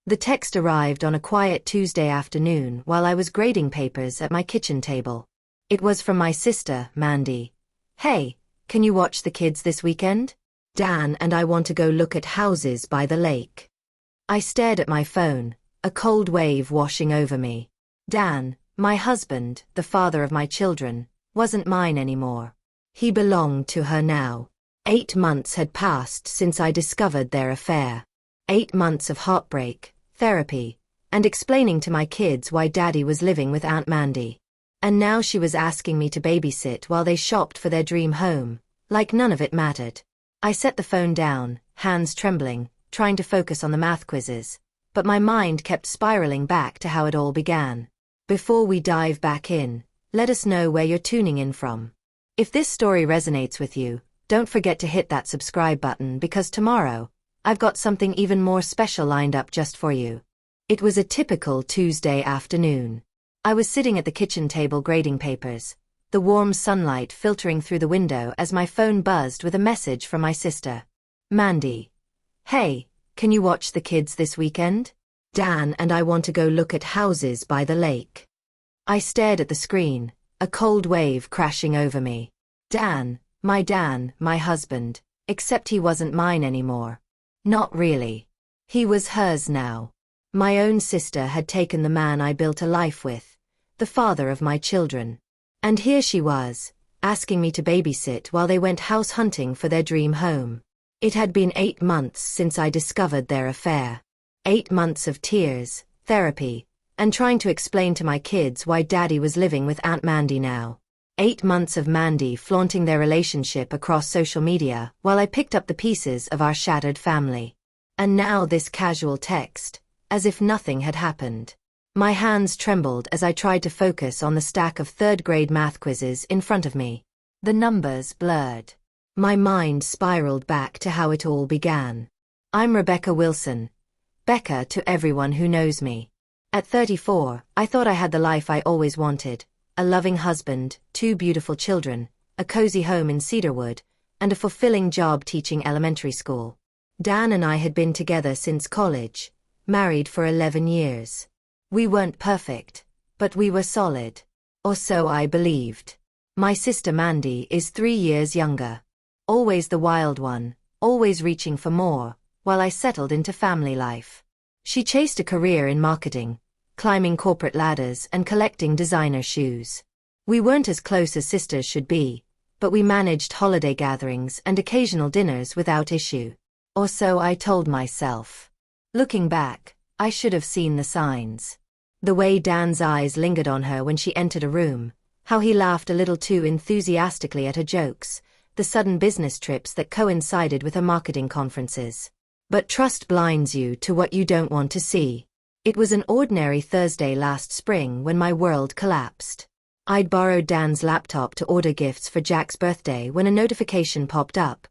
The text arrived on a quiet Tuesday afternoon while I was grading papers at my kitchen table. It was from my sister, Mandy. "Hey, can you watch the kids this weekend? Dan and I want to go look at houses by the lake." I stared at my phone, a cold wave washing over me. Dan, my husband, the father of my children, wasn't mine anymore. He belonged to her now. 8 months had passed since I discovered their affair. 8 months of heartbreak, therapy, and explaining to my kids why Daddy was living with Aunt Mandy. And now she was asking me to babysit while they shopped for their dream home, like none of it mattered. I set the phone down, hands trembling, trying to focus on the math quizzes, but my mind kept spiraling back to how it all began. Before we dive back in, let us know where you're tuning in from. If this story resonates with you, don't forget to hit that subscribe button because tomorrow, I've got something even more special lined up just for you. It was a typical Tuesday afternoon. I was sitting at the kitchen table grading papers, the warm sunlight filtering through the window as my phone buzzed with a message from my sister. "Mandy. Hey, can you watch the kids this weekend? Dan and I want to go look at houses by the lake." I stared at the screen, a cold wave crashing over me. Dan, my husband, except he wasn't mine anymore. Not really. He was hers now. My own sister had taken the man I built a life with, the father of my children. And here she was, asking me to babysit while they went house hunting for their dream home. It had been 8 months since I discovered their affair. 8 months of tears, therapy, and trying to explain to my kids why Daddy was living with Aunt Mandy now. 8 months of Mandy flaunting their relationship across social media while I picked up the pieces of our shattered family. And now this casual text, as if nothing had happened. My hands trembled as I tried to focus on the stack of third-grade math quizzes in front of me. The numbers blurred. My mind spiraled back to how it all began. I'm Rebecca Wilson. Becca to everyone who knows me. At 34, I thought I had the life I always wanted. A loving husband, 2 beautiful children, a cozy home in Cedarwood, and a fulfilling job teaching elementary school. Dan and I had been together since college, married for 11 years. We weren't perfect, but we were solid. Or so I believed. My sister Mandy is 3 years younger. Always the wild one, always reaching for more, while I settled into family life. She chased a career in marketing, climbing corporate ladders and collecting designer shoes. We weren't as close as sisters should be, but we managed holiday gatherings and occasional dinners without issue. Or so I told myself. Looking back, I should have seen the signs. The way Dan's eyes lingered on her when she entered a room, how he laughed a little too enthusiastically at her jokes, the sudden business trips that coincided with her marketing conferences. But trust blinds you to what you don't want to see. It was an ordinary Thursday last spring when my world collapsed. I'd borrowed Dan's laptop to order gifts for Jack's birthday when a notification popped up.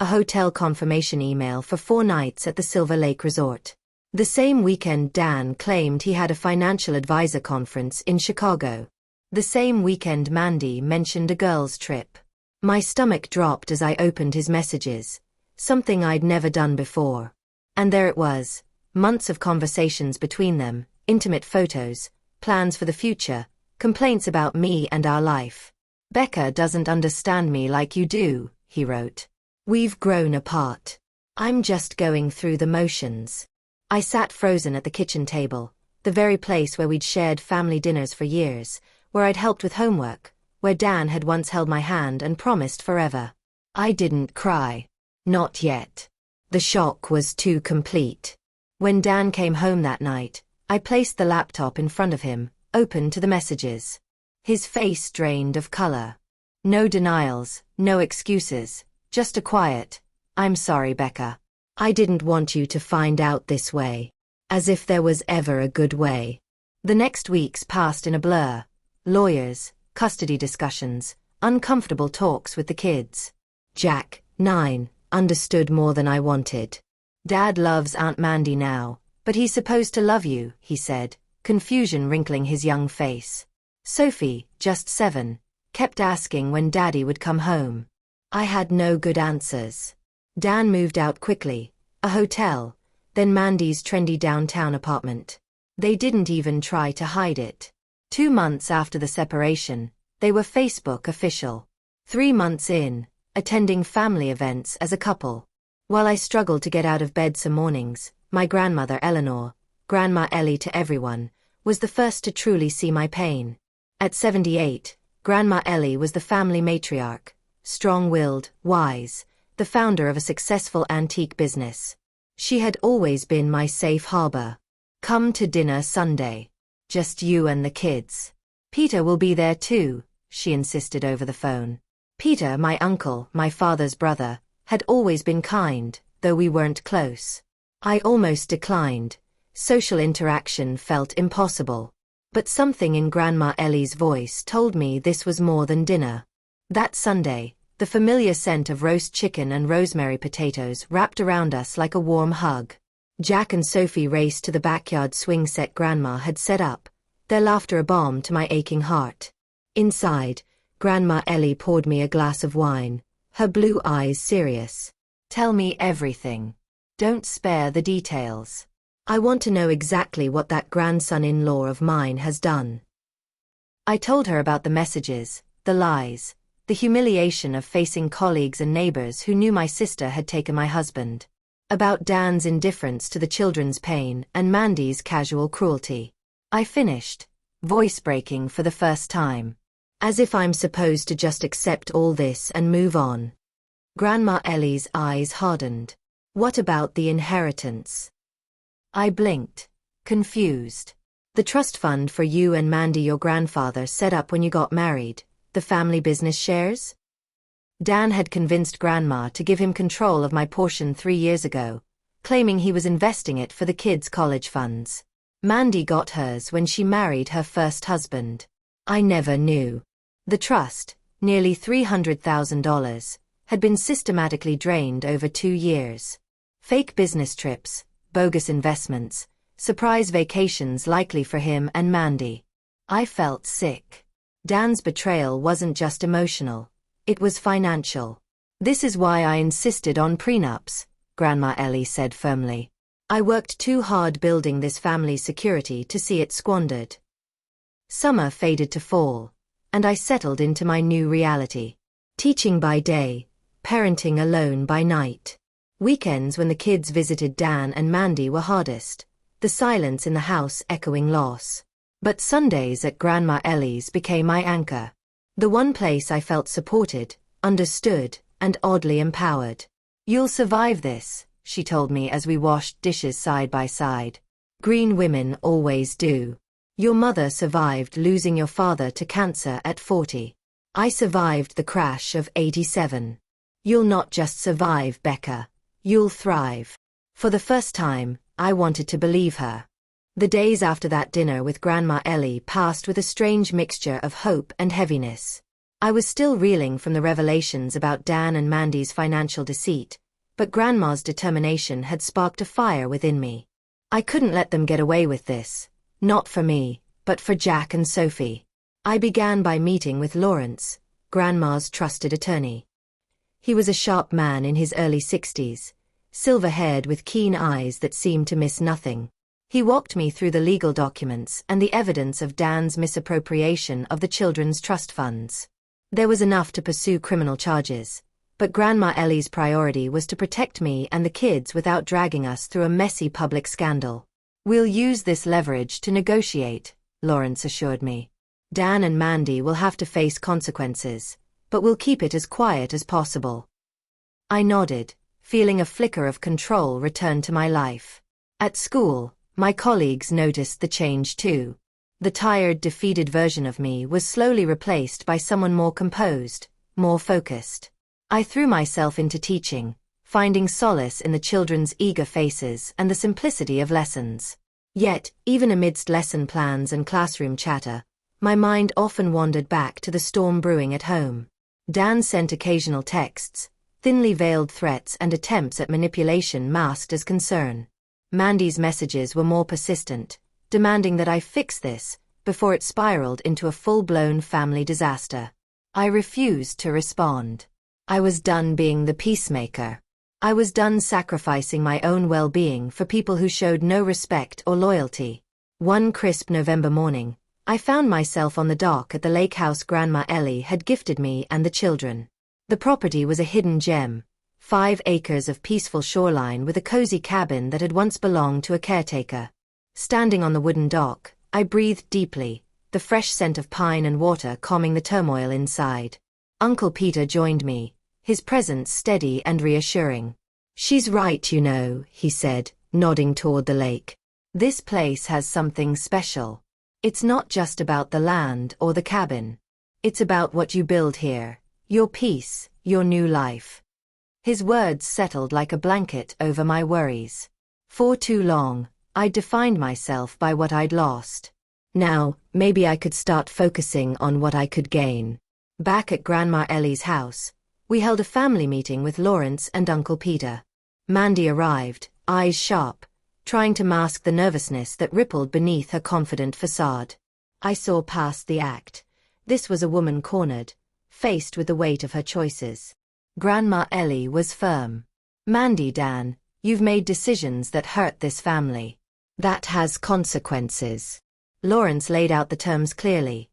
A hotel confirmation email for 4 nights at the Silver Lake Resort. The same weekend Dan claimed he had a financial advisor conference in Chicago. The same weekend Mandy mentioned a girls' trip. My stomach dropped as I opened his messages, something I'd never done before. And there it was. Months of conversations between them, intimate photos, plans for the future, complaints about me and our life. "Becca doesn't understand me like you do," he wrote. "We've grown apart. I'm just going through the motions." I sat frozen at the kitchen table, the very place where we'd shared family dinners for years, where I'd helped with homework, where Dan had once held my hand and promised forever. I didn't cry. Not yet. The shock was too complete. When Dan came home that night, I placed the laptop in front of him, open to the messages. His face drained of color. No denials, no excuses, just a quiet, "I'm sorry, Becca. I didn't want you to find out this way." As if there was ever a good way. The next weeks passed in a blur. Lawyers, custody discussions, uncomfortable talks with the kids. Jack, 9, understood more than I wanted. "Dad loves Aunt Mandy now, but he's supposed to love you," he said, confusion wrinkling his young face. Sophie, just 7, kept asking when Daddy would come home. I had no good answers. Dan moved out quickly, a hotel, then Mandy's trendy downtown apartment. They didn't even try to hide it. 2 months after the separation, they were Facebook official. 3 months in, attending family events as a couple. While I struggled to get out of bed some mornings, my grandmother Eleanor, Grandma Ellie to everyone, was the first to truly see my pain. At 78, Grandma Ellie was the family matriarch, strong-willed, wise, the founder of a successful antique business. She had always been my safe harbor. "Come to dinner Sunday. Just you and the kids. Peter will be there too," she insisted over the phone. Peter, my uncle, my father's brother, had always been kind, though we weren't close. I almost declined. Social interaction felt impossible. But something in Grandma Ellie's voice told me this was more than dinner. That Sunday, the familiar scent of roast chicken and rosemary potatoes wrapped around us like a warm hug. Jack and Sophie raced to the backyard swing set Grandma had set up, their laughter a balm to my aching heart. Inside, Grandma Ellie poured me a glass of wine, her blue eyes serious. "Tell me everything. Don't spare the details. I want to know exactly what that grandson-in-law of mine has done." I told her about the messages, the lies, the humiliation of facing colleagues and neighbors who knew my sister had taken my husband. About Dan's indifference to the children's pain and Mandy's casual cruelty. I finished, voice breaking for the first time. As if I'm supposed to just accept all this and move on. Grandma Ellie's eyes hardened. "What about the inheritance?" I blinked, confused. "The trust fund for you and Mandy your grandfather set up when you got married, the family business shares?" Dan had convinced Grandma to give him control of my portion 3 years ago, claiming he was investing it for the kids' college funds. Mandy got hers when she married her first husband. I never knew. The trust, nearly $300,000, had been systematically drained over 2 years. Fake business trips, bogus investments, surprise vacations likely for him and Mandy. I felt sick. Dan's betrayal wasn't just emotional. It was financial. "This is why I insisted on prenups," Grandma Ellie said firmly. "I worked too hard building this family's security to see it squandered." Summer faded to fall, and I settled into my new reality. Teaching by day, parenting alone by night. Weekends when the kids visited Dan and Mandy were hardest, the silence in the house echoing loss. But Sundays at Grandma Ellie's became my anchor. The one place I felt supported, understood, and oddly empowered. "You'll survive this," she told me as we washed dishes side by side. "Green women always do. Your mother survived losing your father to cancer at 40. I survived the crash of 87. You'll not just survive, Becca. You'll thrive." For the first time, I wanted to believe her. The days after that dinner with Grandma Ellie passed with a strange mixture of hope and heaviness. I was still reeling from the revelations about Dan and Mandy's financial deceit, but Grandma's determination had sparked a fire within me. I couldn't let them get away with this. Not for me, but for Jack and Sophie. I began by meeting with Lawrence, Grandma's trusted attorney. He was a sharp man in his early 60s, silver-haired with keen eyes that seemed to miss nothing. He walked me through the legal documents and the evidence of Dan's misappropriation of the children's trust funds. There was enough to pursue criminal charges, but Grandma Ellie's priority was to protect me and the kids without dragging us through a messy public scandal. "We'll use this leverage to negotiate," Lawrence assured me. "Dan and Mandy will have to face consequences, but we'll keep it as quiet as possible." I nodded, feeling a flicker of control return to my life. At school, my colleagues noticed the change too. The tired, defeated version of me was slowly replaced by someone more composed, more focused. I threw myself into teaching, finding solace in the children's eager faces and the simplicity of lessons. Yet, even amidst lesson plans and classroom chatter, my mind often wandered back to the storm brewing at home. Dan sent occasional texts, thinly veiled threats and attempts at manipulation masked as concern. Mandy's messages were more persistent, demanding that I fix this, before it spiraled into a full-blown family disaster. I refused to respond. I was done being the peacemaker. I was done sacrificing my own well-being for people who showed no respect or loyalty. One crisp November morning, I found myself on the dock at the lake house Grandma Ellie had gifted me and the children. The property was a hidden gem, 5 acres of peaceful shoreline with a cozy cabin that had once belonged to a caretaker. Standing on the wooden dock, I breathed deeply, the fresh scent of pine and water calming the turmoil inside. Uncle Peter joined me, his presence steady and reassuring. "She's right, you know," he said, nodding toward the lake. "This place has something special. It's not just about the land or the cabin. It's about what you build here, your peace, your new life." His words settled like a blanket over my worries. For too long, I'd defined myself by what I'd lost. Now, maybe I could start focusing on what I could gain. Back at Grandma Ellie's house, we held a family meeting with Lawrence and Uncle Peter. Mandy arrived, eyes sharp, trying to mask the nervousness that rippled beneath her confident facade. I saw past the act. This was a woman cornered, faced with the weight of her choices. Grandma Ellie was firm. "Mandy, Dan, you've made decisions that hurt this family. That has consequences." Lawrence laid out the terms clearly.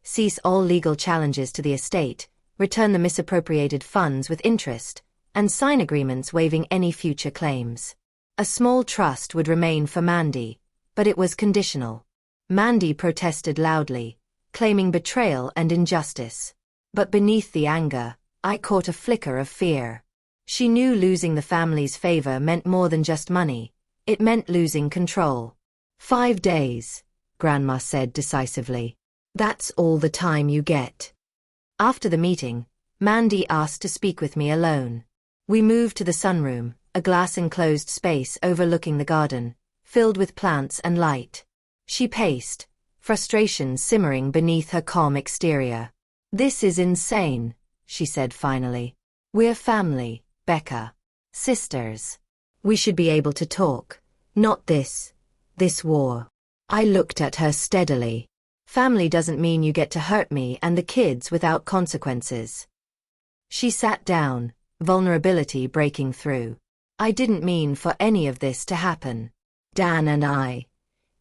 Cease all legal challenges to the estate, return the misappropriated funds with interest, and sign agreements waiving any future claims. A small trust would remain for Mandy, but it was conditional. Mandy protested loudly, claiming betrayal and injustice. But beneath the anger, I caught a flicker of fear. She knew losing the family's favor meant more than just money. It meant losing control. 5 days, Grandma said decisively. "That's all the time you get." After the meeting, Mandy asked to speak with me alone. We moved to the sunroom, a glass-enclosed space overlooking the garden, filled with plants and light. She paced, frustration simmering beneath her calm exterior. "This is insane," she said finally. "We're family, Becca. Sisters. We should be able to talk. Not this war." I looked at her steadily. "Family doesn't mean you get to hurt me and the kids without consequences." She sat down, vulnerability breaking through. "I didn't mean for any of this to happen. Dan and I.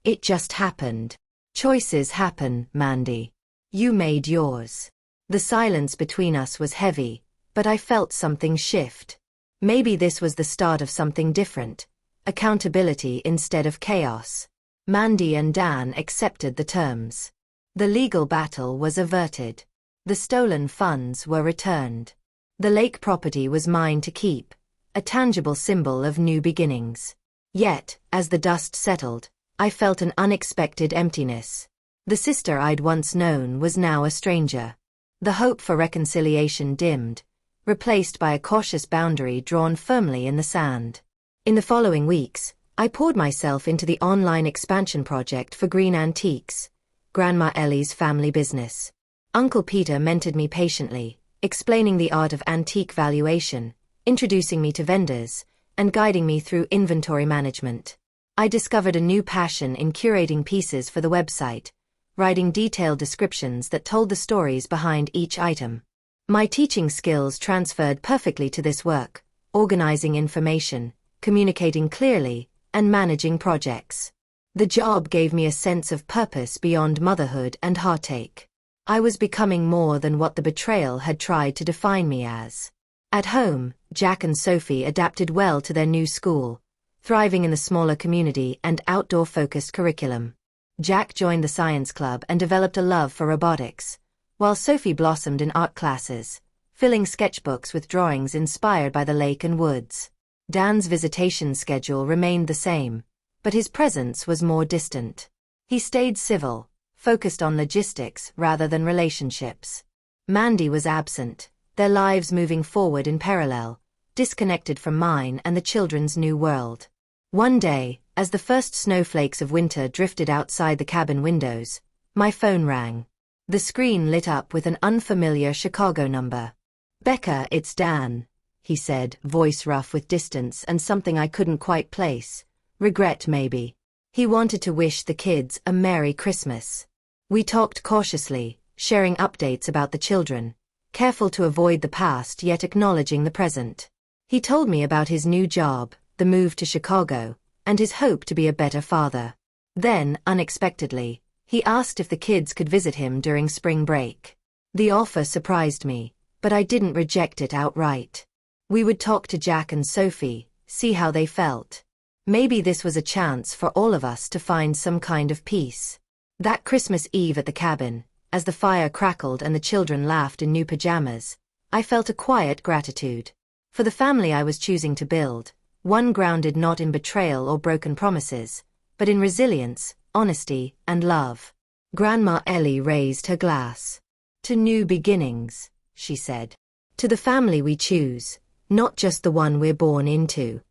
It just happened. Choices happen, Mandy. You made yours." The silence between us was heavy, but I felt something shift. Maybe this was the start of something different. Accountability instead of chaos. Mandy and Dan accepted the terms. The legal battle was averted. The stolen funds were returned. The lake property was mine to keep, a tangible symbol of new beginnings. Yet, as the dust settled, I felt an unexpected emptiness. The sister I'd once known was now a stranger. The hope for reconciliation dimmed, replaced by a cautious boundary drawn firmly in the sand. In the following weeks, I poured myself into the online expansion project for Green Antiques, Grandma Ellie's family business. Uncle Peter mentored me patiently, explaining the art of antique valuation, introducing me to vendors, and guiding me through inventory management. I discovered a new passion in curating pieces for the website, writing detailed descriptions that told the stories behind each item. My teaching skills transferred perfectly to this work, organizing information, communicating clearly, and managing projects. The job gave me a sense of purpose beyond motherhood and heartache. I was becoming more than what the betrayal had tried to define me as. At home, Jack and Sophie adapted well to their new school, thriving in the smaller community and outdoor-focused curriculum. Jack joined the science club and developed a love for robotics, while Sophie blossomed in art classes, filling sketchbooks with drawings inspired by the lake and woods. Dan's visitation schedule remained the same, but his presence was more distant. He stayed civil, focused on logistics rather than relationships. Mandy was absent, their lives moving forward in parallel, disconnected from mine and the children's new world. One day, as the first snowflakes of winter drifted outside the cabin windows, my phone rang. The screen lit up with an unfamiliar Chicago number. "Becca, it's Dan," he said, voice rough with distance and something I couldn't quite place. Regret, maybe. He wanted to wish the kids a Merry Christmas. We talked cautiously, sharing updates about the children, careful to avoid the past yet acknowledging the present. He told me about his new job, the move to Chicago, and his hope to be a better father. Then, unexpectedly, he asked if the kids could visit him during spring break. The offer surprised me, but I didn't reject it outright. We would talk to Jack and Sophie, see how they felt. Maybe this was a chance for all of us to find some kind of peace. That Christmas Eve at the cabin, as the fire crackled and the children laughed in new pajamas, I felt a quiet gratitude. For the family I was choosing to build, one grounded not in betrayal or broken promises, but in resilience, honesty, and love. Grandma Ellie raised her glass. To new beginnings, she said. To the family we choose, not just the one we're born into.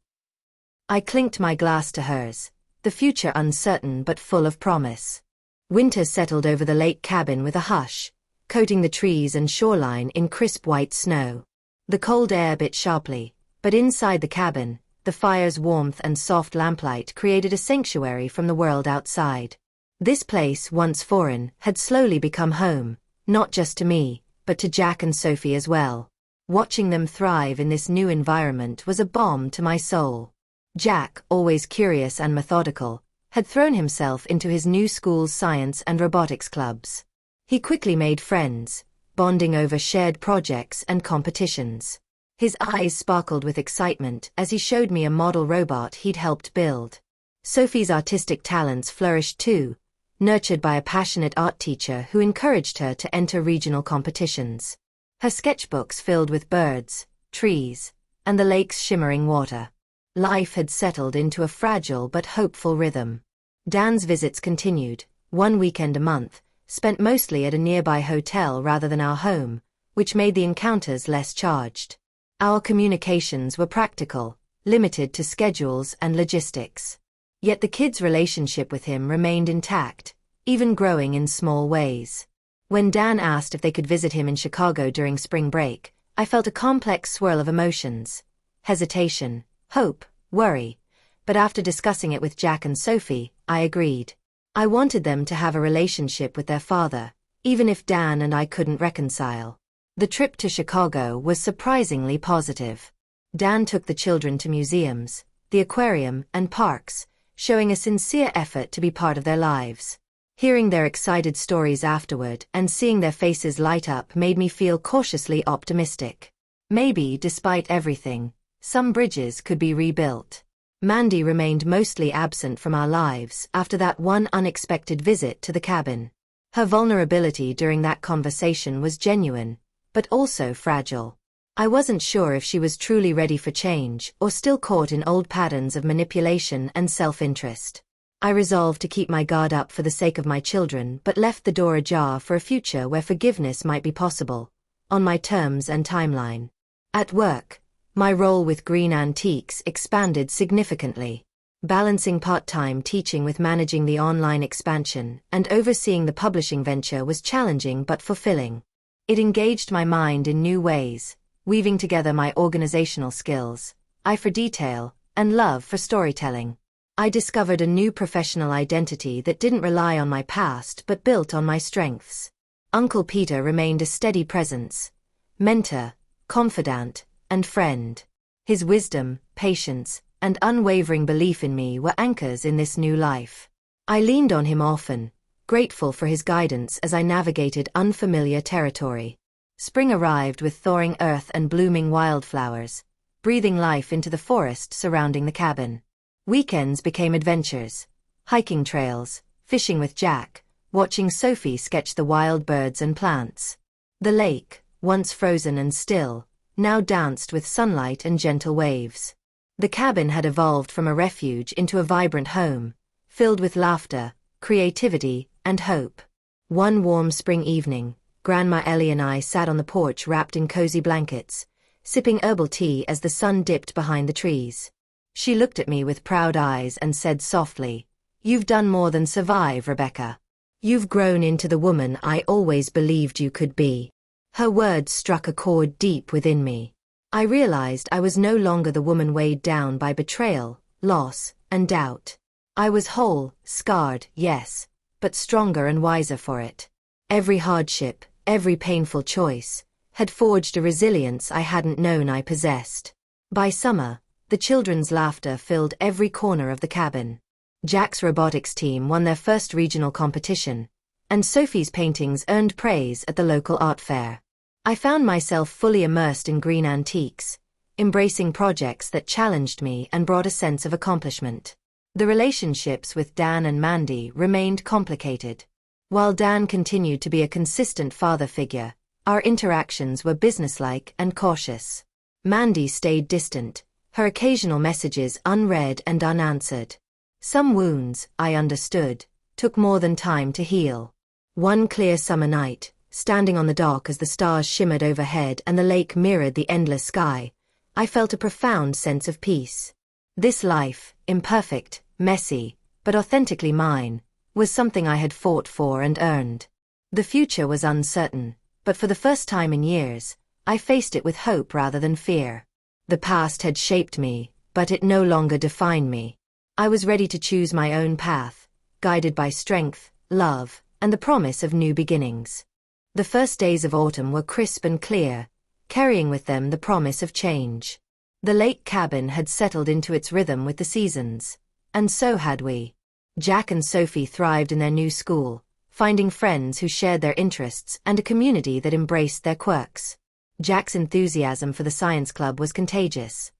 I clinked my glass to hers, the future uncertain but full of promise. Winter settled over the lake cabin with a hush, coating the trees and shoreline in crisp white snow. The cold air bit sharply, but inside the cabin, the fire's warmth and soft lamplight created a sanctuary from the world outside. This place, once foreign, had slowly become home, not just to me, but to Jack and Sophie as well. Watching them thrive in this new environment was a balm to my soul. Jack, always curious and methodical, had thrown himself into his new school's science and robotics clubs. He quickly made friends, bonding over shared projects and competitions. His eyes sparkled with excitement as he showed me a model robot he'd helped build. Sophie's artistic talents flourished too, nurtured by a passionate art teacher who encouraged her to enter regional competitions. Her sketchbooks filled with birds, trees, and the lake's shimmering water. Life had settled into a fragile but hopeful rhythm. Dan's visits continued, one weekend a month, spent mostly at a nearby hotel rather than our home, which made the encounters less charged. Our communications were practical, limited to schedules and logistics. Yet the kids' relationship with him remained intact, even growing in small ways. When Dan asked if they could visit him in Chicago during spring break, I felt a complex swirl of emotions: hesitation, hope, worry. But after discussing it with Jack and Sophie, I agreed. I wanted them to have a relationship with their father, even if Dan and I couldn't reconcile. The trip to Chicago was surprisingly positive. Dan took the children to museums, the aquarium, and parks, showing a sincere effort to be part of their lives. Hearing their excited stories afterward and seeing their faces light up made me feel cautiously optimistic. Maybe, despite everything, some bridges could be rebuilt. Mandy remained mostly absent from our lives after that one unexpected visit to the cabin. Her vulnerability during that conversation was genuine, but also fragile. I wasn't sure if she was truly ready for change or still caught in old patterns of manipulation and self-interest. I resolved to keep my guard up for the sake of my children but left the door ajar for a future where forgiveness might be possible, on my terms and timeline. At work, my role with Green Antiques expanded significantly. Balancing part-time teaching with managing the online expansion and overseeing the publishing venture was challenging but fulfilling. It engaged my mind in new ways, weaving together my organizational skills, eye for detail, and love for storytelling. I discovered a new professional identity that didn't rely on my past but built on my strengths. Uncle Peter remained a steady presence, mentor, confidant, and friend. His wisdom, patience, and unwavering belief in me were anchors in this new life. I leaned on him often, grateful for his guidance as I navigated unfamiliar territory. Spring arrived with thawing earth and blooming wildflowers, breathing life into the forest surrounding the cabin. Weekends became adventures, hiking trails, fishing with Jack, watching Sophie sketch the wild birds and plants. The lake, once frozen and still, now danced with sunlight and gentle waves. The cabin had evolved from a refuge into a vibrant home, filled with laughter, creativity, and hope. One warm spring evening, Grandma Ellie and I sat on the porch wrapped in cozy blankets, sipping herbal tea as the sun dipped behind the trees. She looked at me with proud eyes and said softly, "You've done more than survive, Rebecca. You've grown into the woman I always believed you could be." Her words struck a chord deep within me. I realized I was no longer the woman weighed down by betrayal, loss, and doubt. I was whole, scarred, yes, but stronger and wiser for it. Every hardship, every painful choice, had forged a resilience I hadn't known I possessed. By summer, the children's laughter filled every corner of the cabin. Jack's robotics team won their first regional competition, and Sophie's paintings earned praise at the local art fair. I found myself fully immersed in green antiques, embracing projects that challenged me and brought a sense of accomplishment. The relationships with Dan and Mandy remained complicated. While Dan continued to be a consistent father figure, our interactions were businesslike and cautious. Mandy stayed distant, her occasional messages unread and unanswered. Some wounds, I understood, took more than time to heal. One clear summer night, standing on the dock as the stars shimmered overhead and the lake mirrored the endless sky, I felt a profound sense of peace. This life, imperfect, messy, but authentically mine, was something I had fought for and earned. The future was uncertain, but for the first time in years, I faced it with hope rather than fear. The past had shaped me, but it no longer defined me. I was ready to choose my own path, guided by strength, love, and the promise of new beginnings. The first days of autumn were crisp and clear, carrying with them the promise of change. The lake cabin had settled into its rhythm with the seasons, and so had we. Jack and Sophie thrived in their new school, finding friends who shared their interests and a community that embraced their quirks. Jack's enthusiasm for the science club was contagious.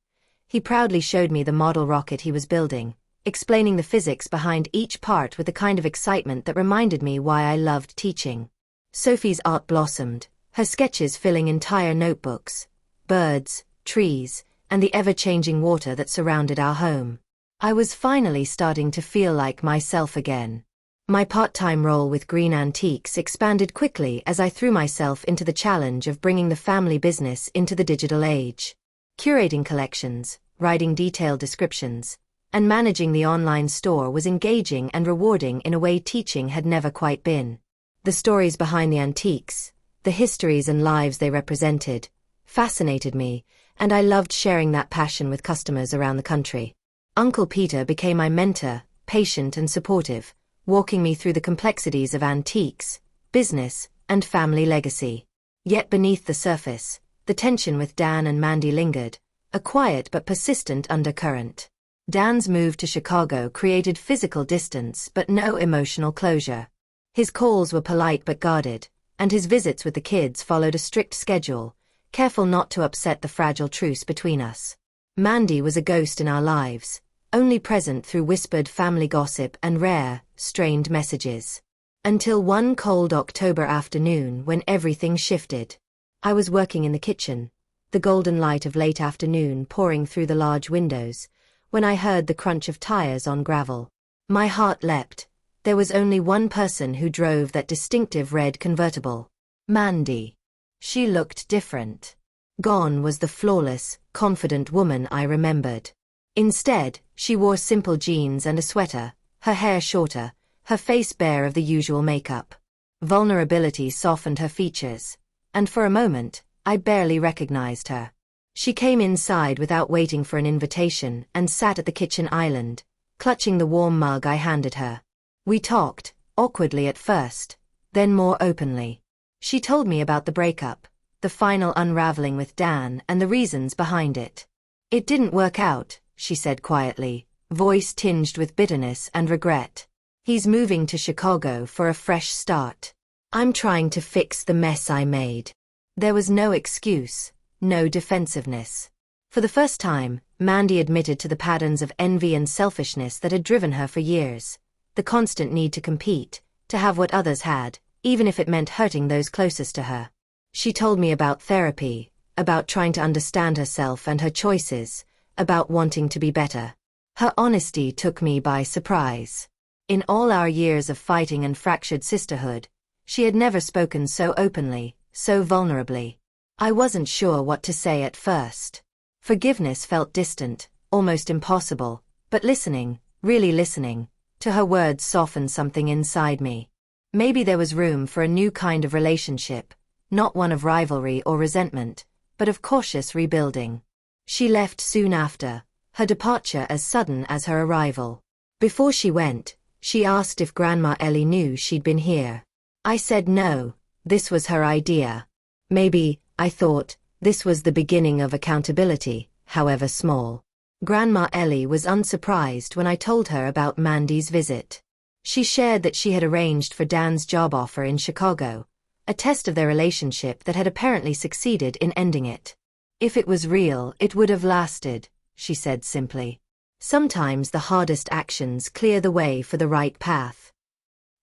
He proudly showed me the model rocket he was building, explaining the physics behind each part with the kind of excitement that reminded me why I loved teaching. Sophie's art blossomed, her sketches filling entire notebooks, birds, trees, and the ever-changing water that surrounded our home. I was finally starting to feel like myself again. My part-time role with Green Antiques expanded quickly as I threw myself into the challenge of bringing the family business into the digital age. Curating collections, writing detailed descriptions, and managing the online store was engaging and rewarding in a way teaching had never quite been. The stories behind the antiques, the histories and lives they represented, fascinated me, and I loved sharing that passion with customers around the country. Uncle Peter became my mentor, patient and supportive, walking me through the complexities of antiques, business, and family legacy. Yet beneath the surface, the tension with Dan and Mandy lingered, a quiet but persistent undercurrent. Dan's move to Chicago created physical distance but no emotional closure. His calls were polite but guarded, and his visits with the kids followed a strict schedule, careful not to upset the fragile truce between us. Mandy was a ghost in our lives, only present through whispered family gossip and rare, strained messages. Until one cold October afternoon when everything shifted. I was working in the kitchen, the golden light of late afternoon pouring through the large windows, when I heard the crunch of tires on gravel. My heart leapt. There was only one person who drove that distinctive red convertible. Mandy. She looked different. Gone was the flawless, confident woman I remembered. Instead, she wore simple jeans and a sweater, her hair shorter, her face bare of the usual makeup. Vulnerability softened her features, and for a moment, I barely recognized her. She came inside without waiting for an invitation and sat at the kitchen island, clutching the warm mug I handed her. We talked, awkwardly at first, then more openly. She told me about the breakup, the final unraveling with Dan and the reasons behind it. "It didn't work out," she said quietly, voice tinged with bitterness and regret. "He's moving to Chicago for a fresh start. I'm trying to fix the mess I made." There was no excuse, no defensiveness. For the first time, Mandy admitted to the patterns of envy and selfishness that had driven her for years. The constant need to compete, to have what others had, even if it meant hurting those closest to her. She told me about therapy, about trying to understand herself and her choices, about wanting to be better. Her honesty took me by surprise. In all our years of fighting and fractured sisterhood, she had never spoken so openly, so vulnerably. I wasn't sure what to say at first. Forgiveness felt distant, almost impossible, but listening, really listening, to her words softened something inside me. Maybe there was room for a new kind of relationship, not one of rivalry or resentment, but of cautious rebuilding. She left soon after, her departure as sudden as her arrival. Before she went, she asked if Grandma Ellie knew she'd been here. I said no, this was her idea. Maybe, I thought, this was the beginning of accountability, however small. Grandma Ellie was unsurprised when I told her about Mandy's visit. She shared that she had arranged for Dan's job offer in Chicago, a test of their relationship that had apparently succeeded in ending it. If it was real, it would have lasted, she said simply. Sometimes the hardest actions clear the way for the right path.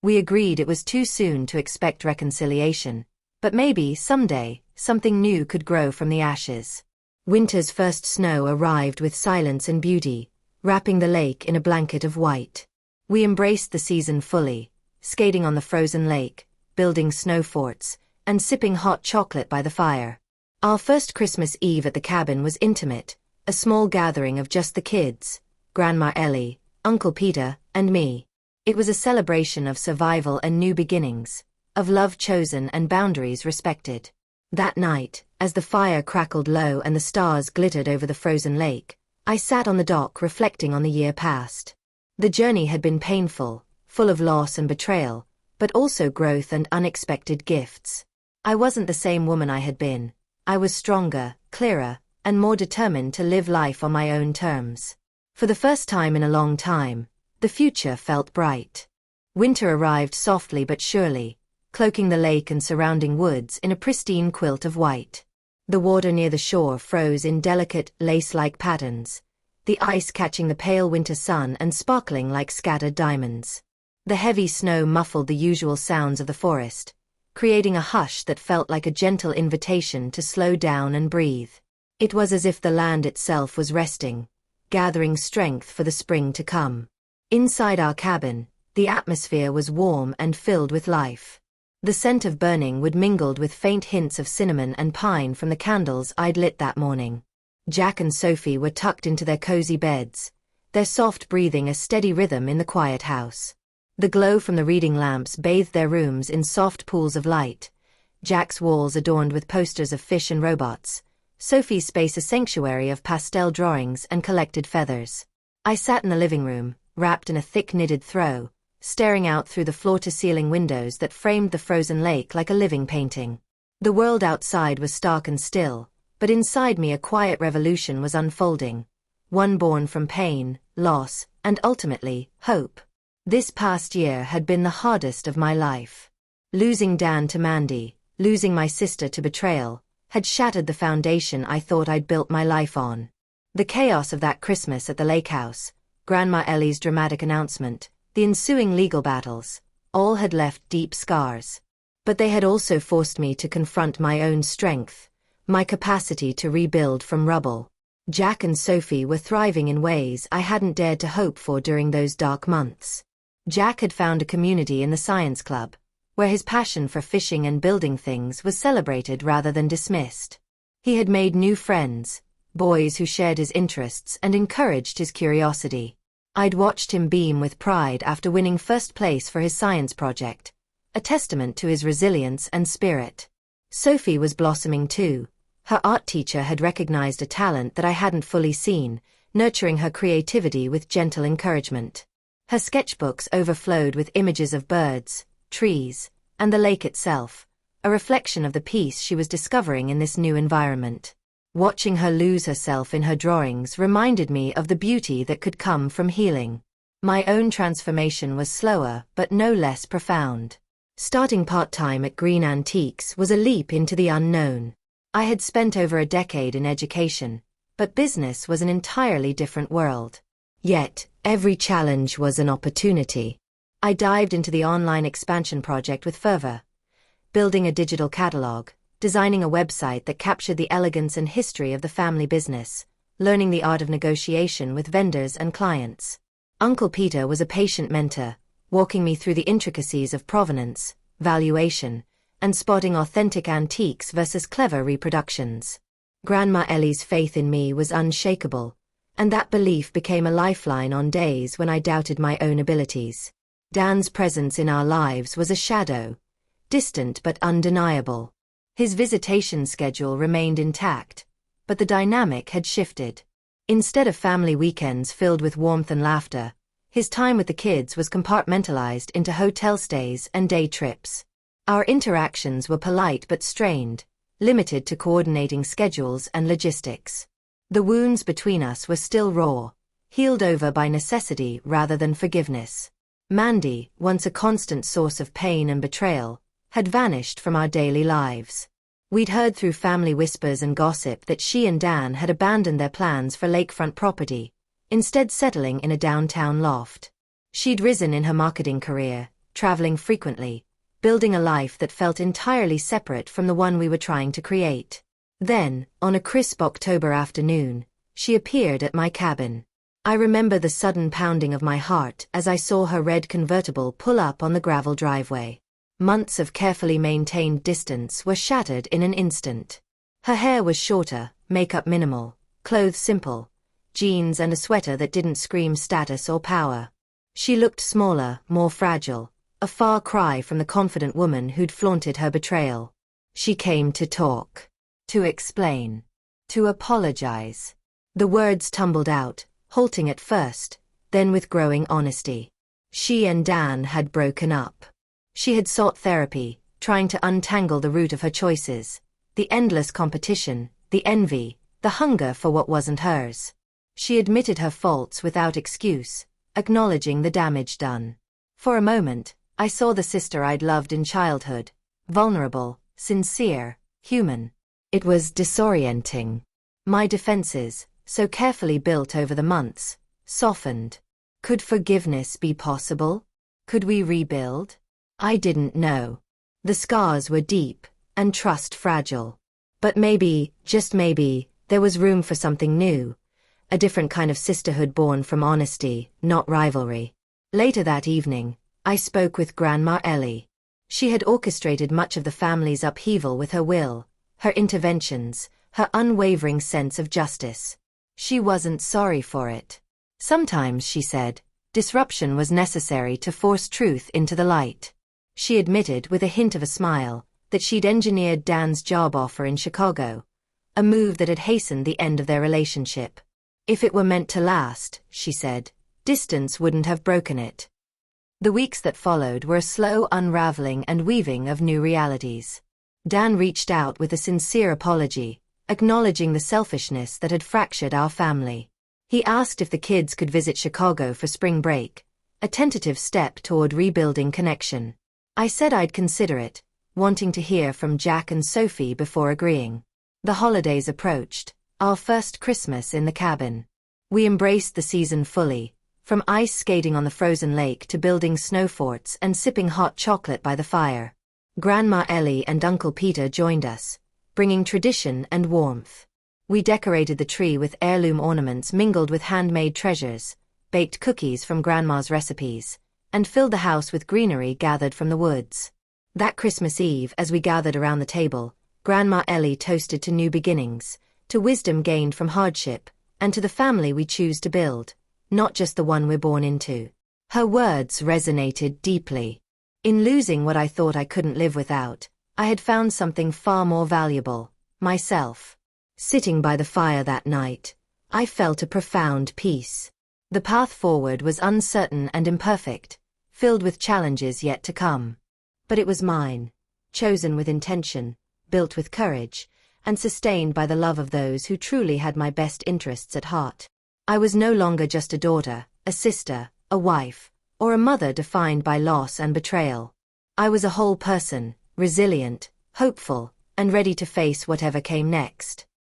We agreed it was too soon to expect reconciliation, but maybe someday, something new could grow from the ashes. Winter's first snow arrived with silence and beauty, wrapping the lake in a blanket of white. We embraced the season fully, skating on the frozen lake, building snow forts, and sipping hot chocolate by the fire. Our first Christmas Eve at the cabin was intimate, a small gathering of just the kids, Grandma Ellie, Uncle Peter, and me. It was a celebration of survival and new beginnings, of love chosen and boundaries respected. That night, as the fire crackled low and the stars glittered over the frozen lake, I sat on the dock reflecting on the year past. The journey had been painful, full of loss and betrayal, but also growth and unexpected gifts. I wasn't the same woman I had been. I was stronger, clearer, and more determined to live life on my own terms. For the first time in a long time, the future felt bright. Winter arrived softly but surely, cloaking the lake and surrounding woods in a pristine quilt of white. The water near the shore froze in delicate, lace-like patterns, the ice catching the pale winter sun and sparkling like scattered diamonds. The heavy snow muffled the usual sounds of the forest, creating a hush that felt like a gentle invitation to slow down and breathe. It was as if the land itself was resting, gathering strength for the spring to come. Inside our cabin, the atmosphere was warm and filled with life. The scent of burning wood mingled with faint hints of cinnamon and pine from the candles I'd lit that morning. Jack and Sophie were tucked into their cozy beds, their soft breathing a steady rhythm in the quiet house. The glow from the reading lamps bathed their rooms in soft pools of light, Jack's walls adorned with posters of fish and robots, Sophie's space a sanctuary of pastel drawings and collected feathers. I sat in the living room, wrapped in a thick knitted throw, staring out through the floor-to-ceiling windows that framed the frozen lake like a living painting. The world outside was stark and still, but inside me a quiet revolution was unfolding, one born from pain, loss, and ultimately, hope. This past year had been the hardest of my life. Losing Dan to Mandy, losing my sister to betrayal, had shattered the foundation I thought I'd built my life on. The chaos of that Christmas at the lake house, Grandma Ellie's dramatic announcement, the ensuing legal battles, all had left deep scars. But they had also forced me to confront my own strength, my capacity to rebuild from rubble. Jack and Sophie were thriving in ways I hadn't dared to hope for during those dark months. Jack had found a community in the science club, where his passion for fishing and building things was celebrated rather than dismissed. He had made new friends, boys who shared his interests and encouraged his curiosity. I'd watched him beam with pride after winning first place for his science project, a testament to his resilience and spirit. Sophie was blossoming too. Her art teacher had recognized a talent that I hadn't fully seen, nurturing her creativity with gentle encouragement. Her sketchbooks overflowed with images of birds, trees, and the lake itself, a reflection of the peace she was discovering in this new environment. Watching her lose herself in her drawings reminded me of the beauty that could come from healing. My own transformation was slower but no less profound. Starting part-time at Green Antiques was a leap into the unknown. I had spent over a decade in education, but business was an entirely different world. Yet, every challenge was an opportunity. I dived into the online expansion project with fervor, building a digital catalog, designing a website that captured the elegance and history of the family business, learning the art of negotiation with vendors and clients. Uncle Peter was a patient mentor, walking me through the intricacies of provenance, valuation, and spotting authentic antiques versus clever reproductions. Grandma Ellie's faith in me was unshakable, and that belief became a lifeline on days when I doubted my own abilities. Dan's presence in our lives was a shadow, distant but undeniable. His visitation schedule remained intact, but the dynamic had shifted. Instead of family weekends filled with warmth and laughter, his time with the kids was compartmentalized into hotel stays and day trips. Our interactions were polite but strained, limited to coordinating schedules and logistics. The wounds between us were still raw, healed over by necessity rather than forgiveness. Mandy, once a constant source of pain and betrayal, had vanished from our daily lives. We'd heard through family whispers and gossip that she and Dan had abandoned their plans for lakefront property, instead settling in a downtown loft. She'd risen in her marketing career, traveling frequently, building a life that felt entirely separate from the one we were trying to create. Then, on a crisp October afternoon, she appeared at my cabin. I remember the sudden pounding of my heart as I saw her red convertible pull up on the gravel driveway. Months of carefully maintained distance were shattered in an instant. Her hair was shorter, makeup minimal, clothes simple, jeans and a sweater that didn't scream status or power. She looked smaller, more fragile, a far cry from the confident woman who'd flaunted her betrayal. She came to talk, to explain, to apologize. The words tumbled out, halting at first, then with growing honesty. She and Dan had broken up. She had sought therapy, trying to untangle the root of her choices, the endless competition, the envy, the hunger for what wasn't hers. She admitted her faults without excuse, acknowledging the damage done. For a moment, I saw the sister I'd loved in childhood, vulnerable, sincere, human. It was disorienting. My defenses, so carefully built over the months, softened. Could forgiveness be possible? Could we rebuild? I didn't know. The scars were deep, and trust fragile. But maybe, just maybe, there was room for something new. A different kind of sisterhood born from honesty, not rivalry. Later that evening, I spoke with Grandma Ellie. She had orchestrated much of the family's upheaval with her will, her interventions, her unwavering sense of justice. She wasn't sorry for it. Sometimes, she said, disruption was necessary to force truth into the light. She admitted with a hint of a smile that she'd engineered Dan's job offer in Chicago, a move that had hastened the end of their relationship. If it were meant to last, she said, distance wouldn't have broken it. The weeks that followed were a slow unraveling and weaving of new realities. Dan reached out with a sincere apology, acknowledging the selfishness that had fractured our family. He asked if the kids could visit Chicago for spring break, a tentative step toward rebuilding connection. I said I'd consider it, wanting to hear from Jack and Sophie before agreeing. The holidays approached, our first Christmas in the cabin. We embraced the season fully, from ice skating on the frozen lake to building snow forts and sipping hot chocolate by the fire. Grandma Ellie and Uncle Peter joined us, bringing tradition and warmth. We decorated the tree with heirloom ornaments mingled with handmade treasures, baked cookies from Grandma's recipes, and filled the house with greenery gathered from the woods. That Christmas Eve, as we gathered around the table, Grandma Ellie toasted to new beginnings, to wisdom gained from hardship, and to the family we choose to build, not just the one we're born into. Her words resonated deeply. In losing what I thought I couldn't live without, I had found something far more valuable, myself. Sitting by the fire that night, I felt a profound peace. The path forward was uncertain and imperfect, filled with challenges yet to come. But it was mine, chosen with intention, built with courage, and sustained by the love of those who truly had my best interests at heart. I was no longer just a daughter, a sister, a wife, or a mother defined by loss and betrayal. I was a whole person, resilient, hopeful, and ready to face whatever came next.